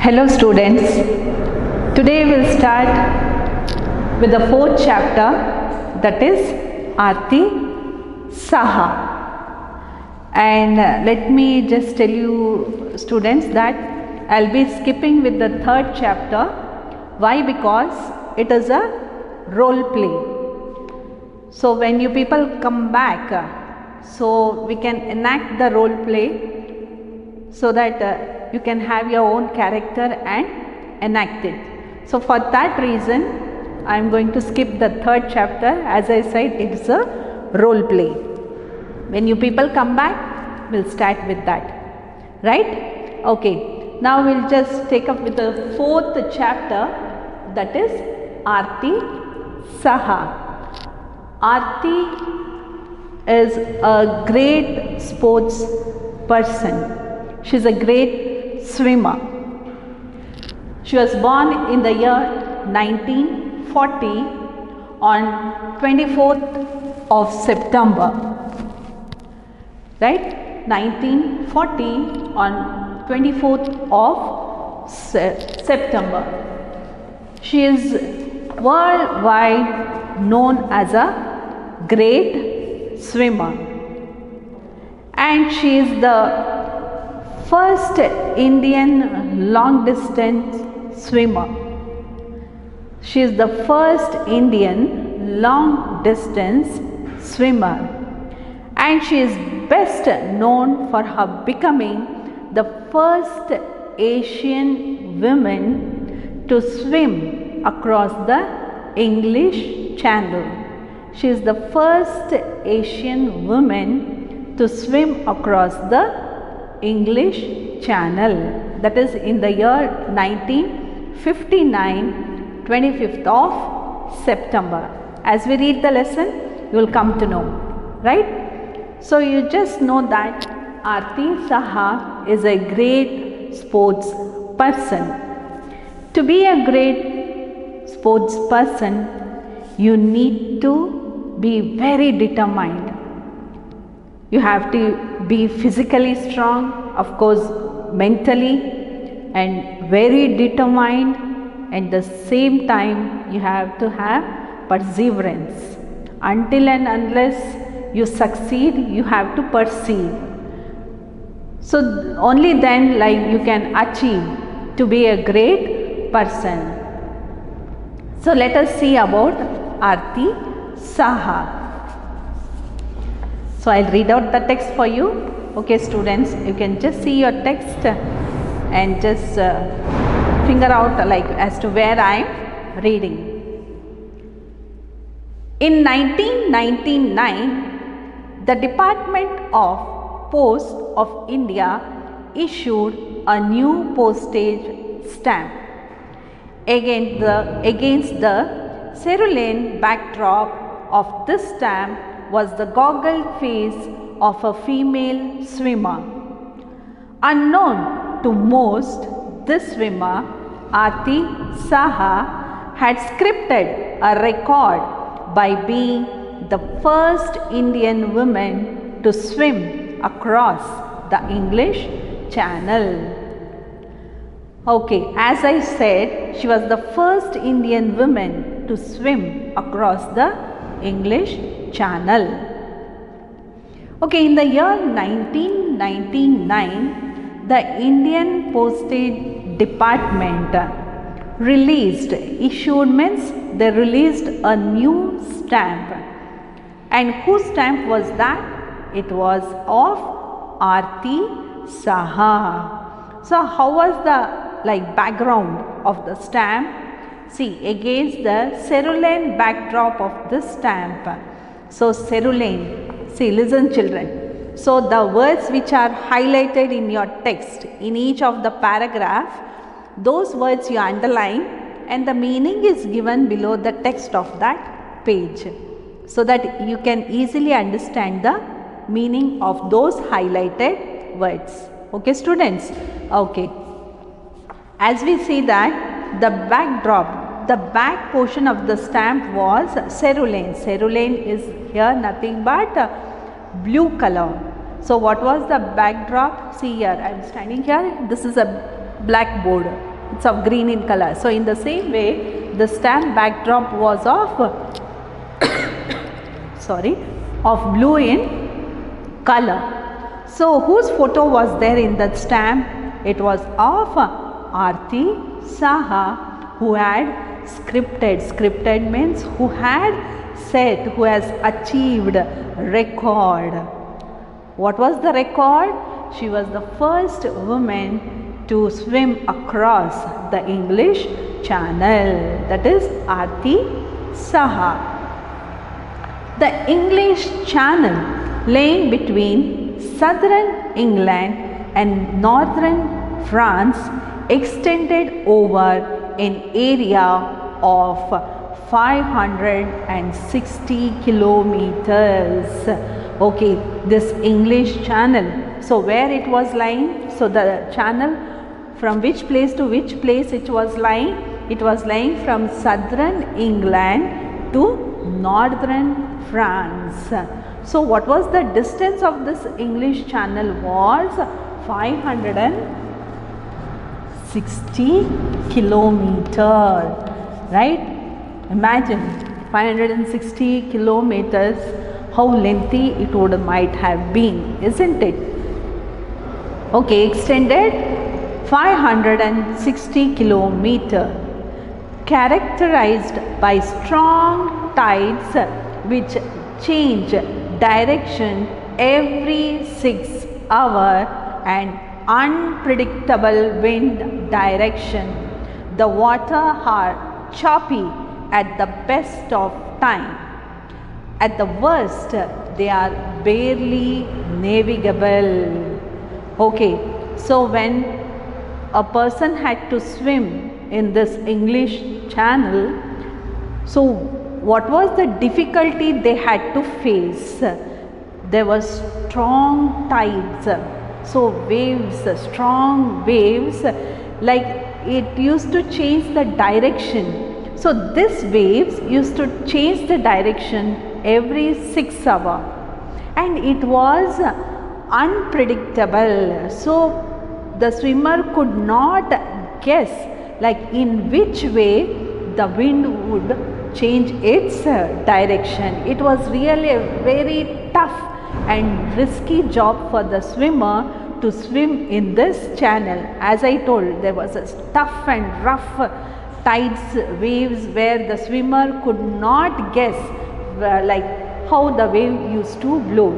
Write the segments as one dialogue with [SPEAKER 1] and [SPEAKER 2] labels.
[SPEAKER 1] Hello students, today we will start with the fourth chapter, that is Arati Saha. And let me just tell you students that I will be skipping with the third chapter. Why? Because it is a role play. So when you people come back, so we can enact the role play so that you can have your own character and enact it. So for that reason, I am going to skip the third chapter. As I said, it is a role play. When you people come back, we'll start with that. Right? Okay. Now we'll just take up with the fourth chapter, that is Arati Saha. Arati is a great sports person. She is a great swimmer. She was born in the year 1940 on 24th of September. Right? 1940 on 24th of September. She is worldwide known as a great swimmer. And she is the first Indian long distance swimmer. She is the first Indian long distance swimmer, and she is best known for her becoming the first Asian woman to swim across the English Channel. She is the first Asian woman to swim across the English Channel, that is in the year 1959, 25th of September. As we read the lesson, you will come to know, right? So you just know that Arati Saha is a great sports person. To be a great sports person, you need to be very determined. You have to be physically strong, of course mentally, and very determined, and at the same time you have to have perseverance. Until and unless you succeed, you have to persevere. So only then you can achieve to be a great person. So let us see about Arati Saha. So I will read out the text for you. Okay students, you can just see your text and just figure out as to where I am reading. In 1999, the Department of Post of India issued a new postage stamp. Against the cerulean backdrop of this stamp was the goggled face of a female swimmer. Unknown to most, this swimmer, Arati Saha, had scripted a record by being the first Indian woman to swim across the English Channel. Okay, as I said, she was the first Indian woman to swim across the English Channel. Okay, in the year 1999, the Indian Postage Department released a new stamp. And whose stamp was that? It was of Arati Saha. So how was the background of the stamp? See, against the cerulean backdrop of this stamp. So cerulean, see, listen children. So the words which are highlighted in your text, in each of the paragraph, those words you underline and the meaning is given below the text of that page, so that you can easily understand the meaning of those highlighted words. Okay students? Okay. As we see that the backdrop, the back portion of the stamp was cerulean. Cerulean is here nothing but blue color. So what was the backdrop? See here, I am standing here, this is a blackboard. It's of green in color. So in the same way, the stamp backdrop was of of blue in color. So whose photo was there in that stamp? It was of Arati Saha, who had scripted means who had set, who has achieved record. What was the record? She was the first woman to swim across the English Channel, that is Arati Saha. The English Channel lying between southern England and northern France extended over an area of 560 kilometers. Okay, this English Channel. So where it was lying? So the channel, from which place to which place it was lying? It was lying from southern England to northern France. So what was the distance of this English Channel? Was 560 kilometers, right? Imagine 560 kilometers, how lengthy it might have been, isn't it? Okay, extended 560 kilometers, characterized by strong tides which change direction every 6 hours and unpredictable wind direction. The water are choppy at the best of time. At the worst, they are barely navigable. Okay, so when a person had to swim in this English Channel, so what was the difficulty they had to face? There were strong tides, so waves, strong waves, like it used to change the direction. So these waves used to change the direction every 6 hours, and it was unpredictable. So the swimmer could not guess like in which way the wind would change its direction. It was really a very tough and risky job for the swimmer to swim in this channel. As I told, there was a tough and rough tides, waves, where the swimmer could not guess like how the wave used to blow.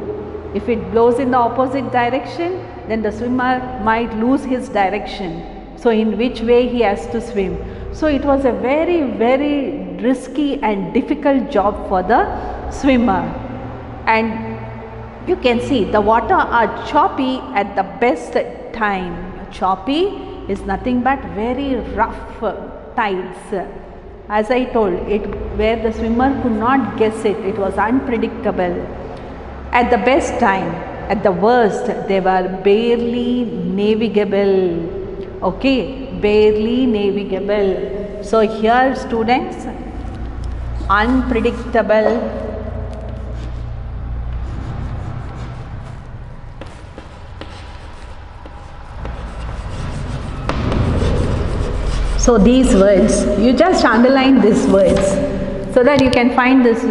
[SPEAKER 1] If it blows in the opposite direction, then the swimmer might lose his direction. So in which way he has to swim. So it was a very, very risky and difficult job for the swimmer. And you can see the water are choppy at the best time. Choppy is nothing but very rough tides. As I told, it where the swimmer could not guess it, it was unpredictable. At the best time, at the worst, they were barely navigable. Okay, barely navigable. So here students, unpredictable, so these words, you just underline these words so that you can find this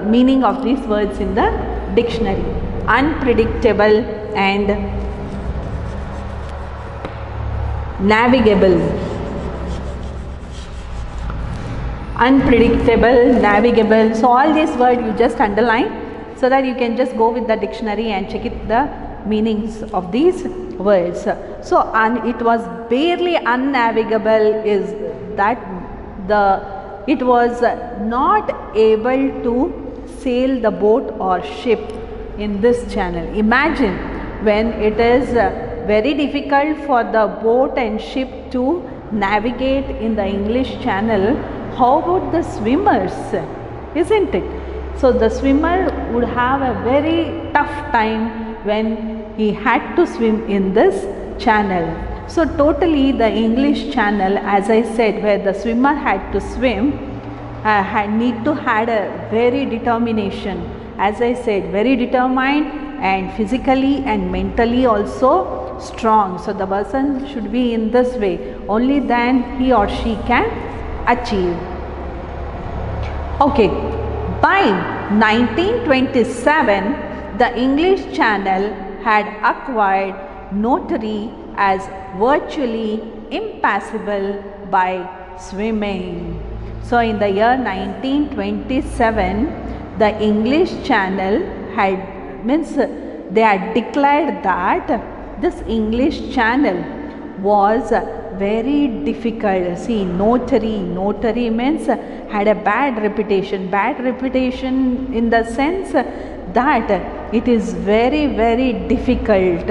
[SPEAKER 1] meaning of these words in the dictionary. Unpredictable and navigable. Unpredictable, navigable. So all these words you just underline so that you can just go with the dictionary and check it the meanings of these words. So it was barely unnavigable is that it was not able to sail the boat or ship in this channel. Imagine when it is very difficult for the boat and ship to navigate in the English Channel, how about the swimmers, isn't it? So the swimmer would have a very tough time when he had to swim in this channel. So totally the English Channel, as I said, where the swimmer had to swim, need to had a very determination. As I said, very determined and physically and mentally also strong. So the person should be in this way. Only then he or she can achieve. Okay. By 1927, the English Channel had acquired notoriety as virtually impassable by swimming. So in the year 1927, the English Channel they had declared that this English Channel was very difficult. See, notoriety means had a bad reputation in the sense that it is very difficult,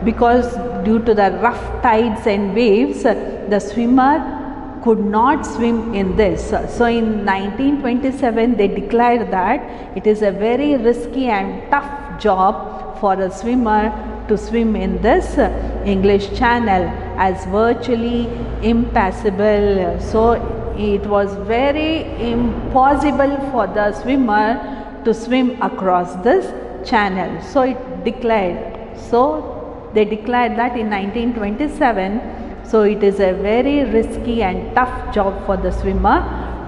[SPEAKER 1] because due to the rough tides and waves, the swimmer could not swim in this. So in 1927, they declared that it is a very risky and tough job for a swimmer to swim in this English Channel, as virtually impassable. So it was very impossible for the swimmer to swim across this channel. So it declared. So they declared that in 1927. So it is a very risky and tough job for the swimmer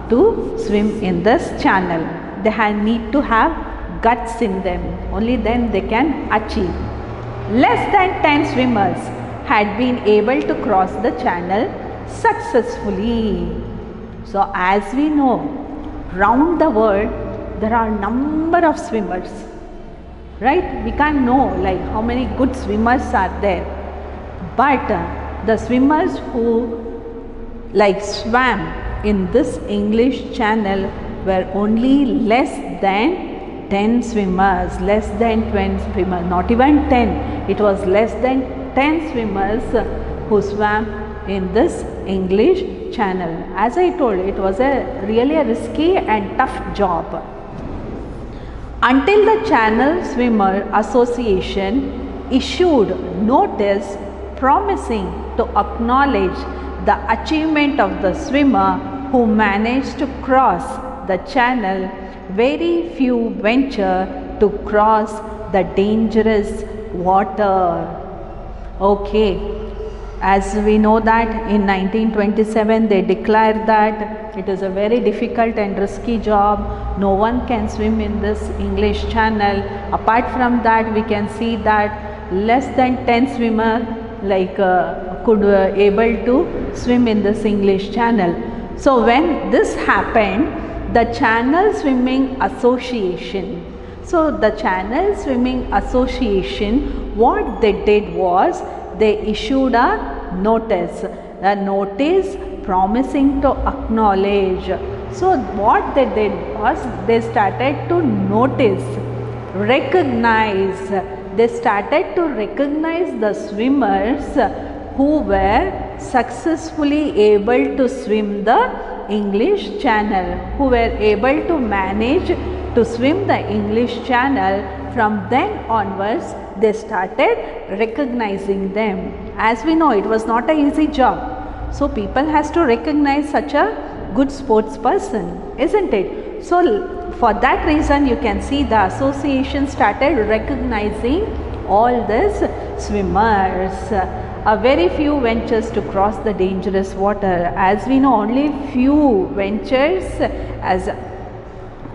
[SPEAKER 1] to swim in this channel. They need to have guts in them. Only then they can achieve. Less than 10 swimmers had been able to cross the channel successfully. So as we know, round the world there are number of swimmers, right? We can't know like how many good swimmers are there, but the swimmers who like swam in this English Channel were only less than 10 swimmers, less than 20 swimmers, not even 10. It was less than 10 swimmers who swam in this English Channel. As I told, it was really a risky and tough job. Until the Channel Swimmer Association issued notice promising to acknowledge the achievement of the swimmer who managed to cross the channel, very few venture to cross the dangerous water. Okay, as we know that in 1927 they declared that it is a very difficult and risky job. No one can swim in this English Channel. Apart from that, we can see that less than 10 swimmers could able to swim in this English Channel. So when this happened, the Channel Swimming Association, what they did was they issued a notice promising to acknowledge. So what they did was they started to recognize the swimmers who were successfully able to swim the English Channel, who were able to manage to swim the English Channel. From then onwards, they started recognizing them. As we know, it was not an easy job. So people has to recognize such a good sports person, isn't it? So for that reason, you can see the association started recognizing all these swimmers. A very few ventures to cross the dangerous water. As we know, only few ventures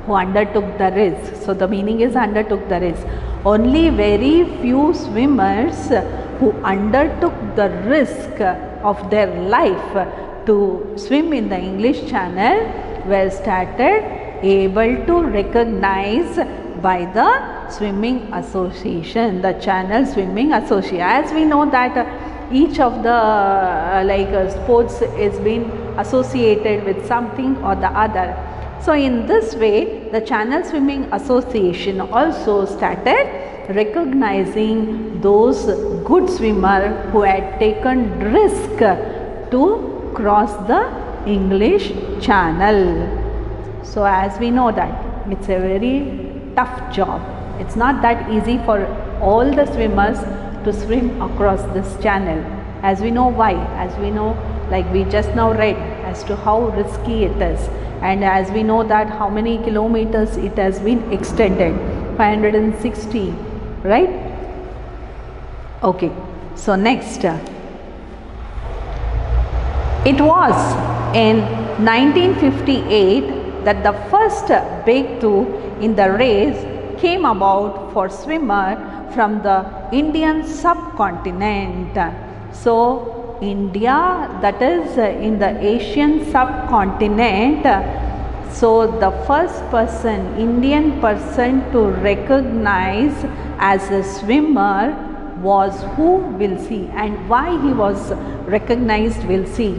[SPEAKER 1] who undertook the risk. So the meaning is undertook the risk. Only very few swimmers who undertook the risk of their life to swim in the English Channel were started able to recognize by the swimming association, the Channel Swimming Association. As we know that each of the sports is being associated with something or the other. So in this way, the Channel Swimming Association also started recognizing those good swimmers who had taken risk to cross the English Channel. So as we know that it's a very tough job. It's not that easy for all the swimmers to swim across this channel. As we know why, as we know, like we just now read as to how risky it is, and as we know that how many kilometers it has been extended, 560, right? Okay, So next, it was in 1958 that the first breakthrough in the race came about for swimmer from the Indian subcontinent. So India, that is in the Asian subcontinent. So the first person, Indian person to recognize as a swimmer was who? We'll see, and why he was recognized, we'll see.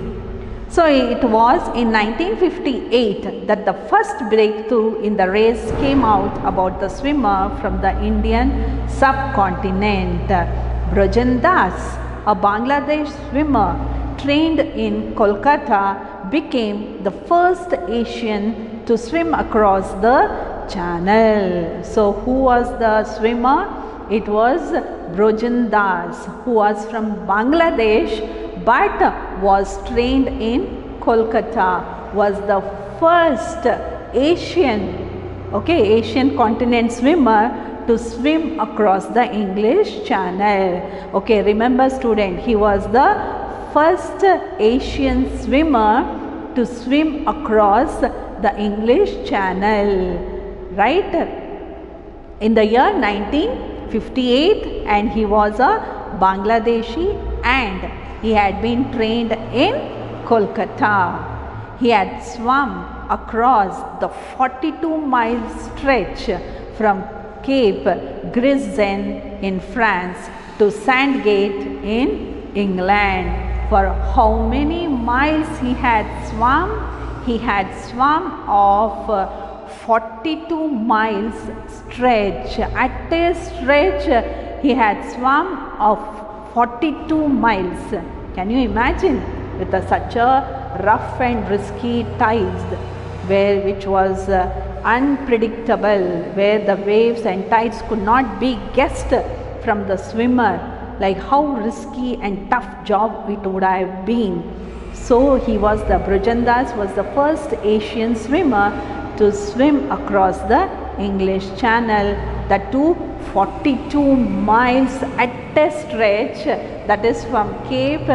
[SPEAKER 1] So it was in 1958 that the first breakthrough in the race came out about the swimmer from the Indian subcontinent. Brajan Das, a Bangladesh swimmer trained in Kolkata, became the first Asian to swim across the channel. So who was the swimmer? It was Brajan Das, who was from Bangladesh but was trained in Kolkata, was the first Asian continent swimmer to swim across the English Channel. Okay, remember student, he was the first Asian swimmer to swim across the English Channel, right? In the year 1958, and he was a Bangladeshi and he had been trained in Kolkata. He had swum across the 42-mile stretch from Cape Grisden in France to Sandgate in England. For how many miles he had swum? He had swum of 42 miles stretch. At a stretch, he had swum of 42 miles. Can you imagine? With such a rough and risky tides, which was unpredictable, where the waves and tides could not be guessed from the swimmer, like how risky and tough job it would have been. So Brajan Das was the first Asian swimmer to swim across the English Channel, that too 42 miles at a stretch, that is from Cape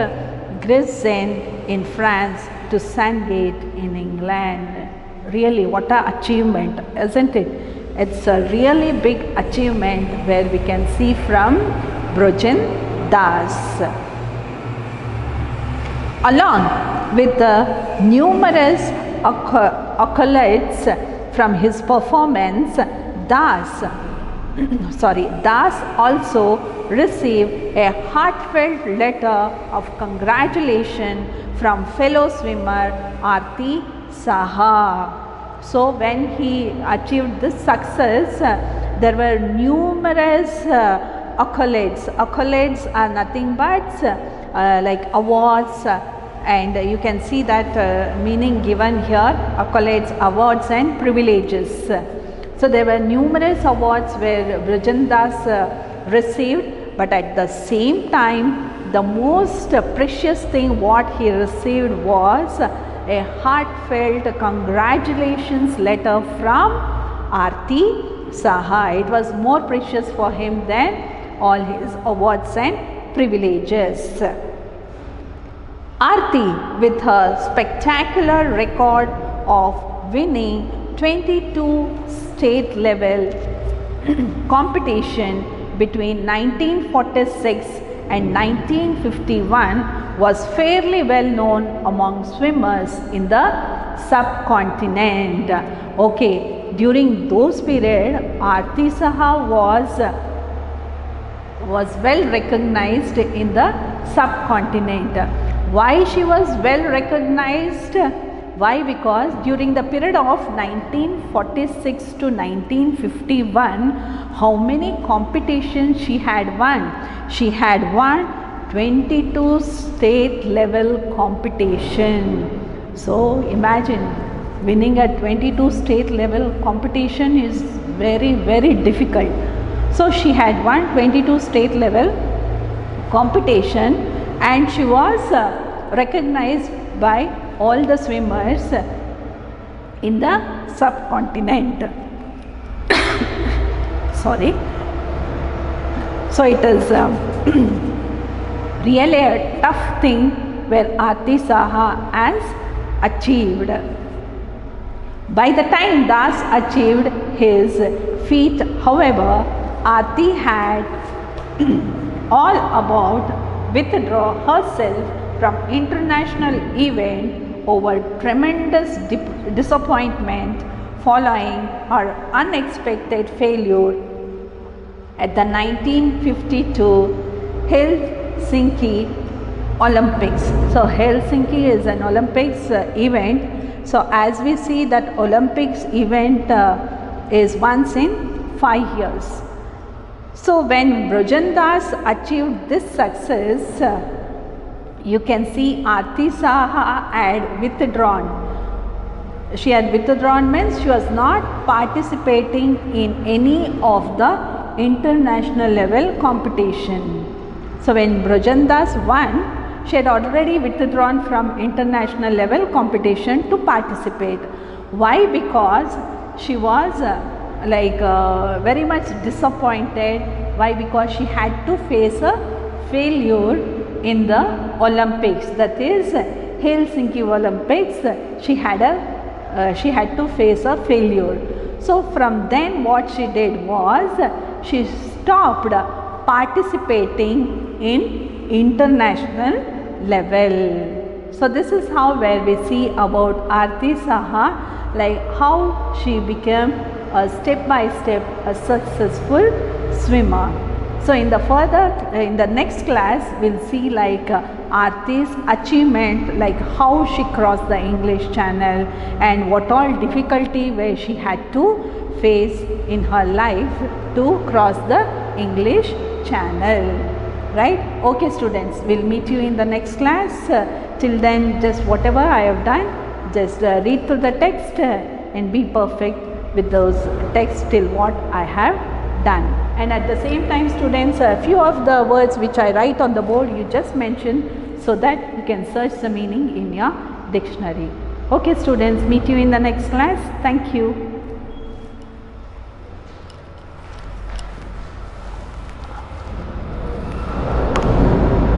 [SPEAKER 1] Grisden in France to Sandgate in England. Really, what an achievement, isn't it? It's a really big achievement where we can see from Brajan Das. Along with the numerous accolades from his performance, Das also received a heartfelt letter of congratulation from fellow swimmer Arati Saha. So when he achieved this success, there were numerous accolades. Accolades are nothing but like awards, and you can see that meaning given here: accolades, awards and privileges. So there were numerous awards where Brajan Das received, but at the same time, the most precious thing what he received was a heartfelt congratulations letter from Arati Saha. It was more precious for him than all his awards and privileges. Arati, with her spectacular record of winning 22 state level competition between 1946 and 1951, was fairly well known among swimmers in the subcontinent. Okay, during those period, Arati Saha was well recognized in the subcontinent. Why she was well recognized? Why? Because during the period of 1946 to 1951, how many competitions she had won? She had won 22 state level competition. So imagine, winning a 22 state level competition is very, very difficult. So she had won 22 state level competition, and she was recognized by all the swimmers in the subcontinent. Sorry. So it is really a tough thing where Arati Saha has achieved. By the time Das achieved his feat, however, Arati had all about withdraw herself from international event over tremendous disappointment following her unexpected failure at the 1952 Helsinki Olympics. So Helsinki is an Olympics event. So as we see that Olympics event is once in 5 years. So when Brujandas achieved this success, you can see Arati Saha had withdrawn. She had withdrawn means she was not participating in any of the international level competition. So when Brujandas won, she had already withdrawn from international level competition to participate. Why? Because she was very much disappointed. Why? Because she had to face a failure in the Olympics, that is Helsinki Olympics. She had to face a failure. So from then what she did was she stopped participating in international level. So this is how where we see about Arati Saha, like how she became a step by step a successful swimmer. So in the next class we'll see like Arati's achievement, like how she crossed the English Channel and what all difficulty where she had to face in her life to cross the English Channel. Right? Okay students, we'll meet you in the next class. Till then, just whatever I have done, just read through the text and be perfect with those texts till what I have done. And at the same time students, a few of the words which I write on the board you just mention so that you can search the meaning in your dictionary. Okay students, meet you in the next class. Thank you.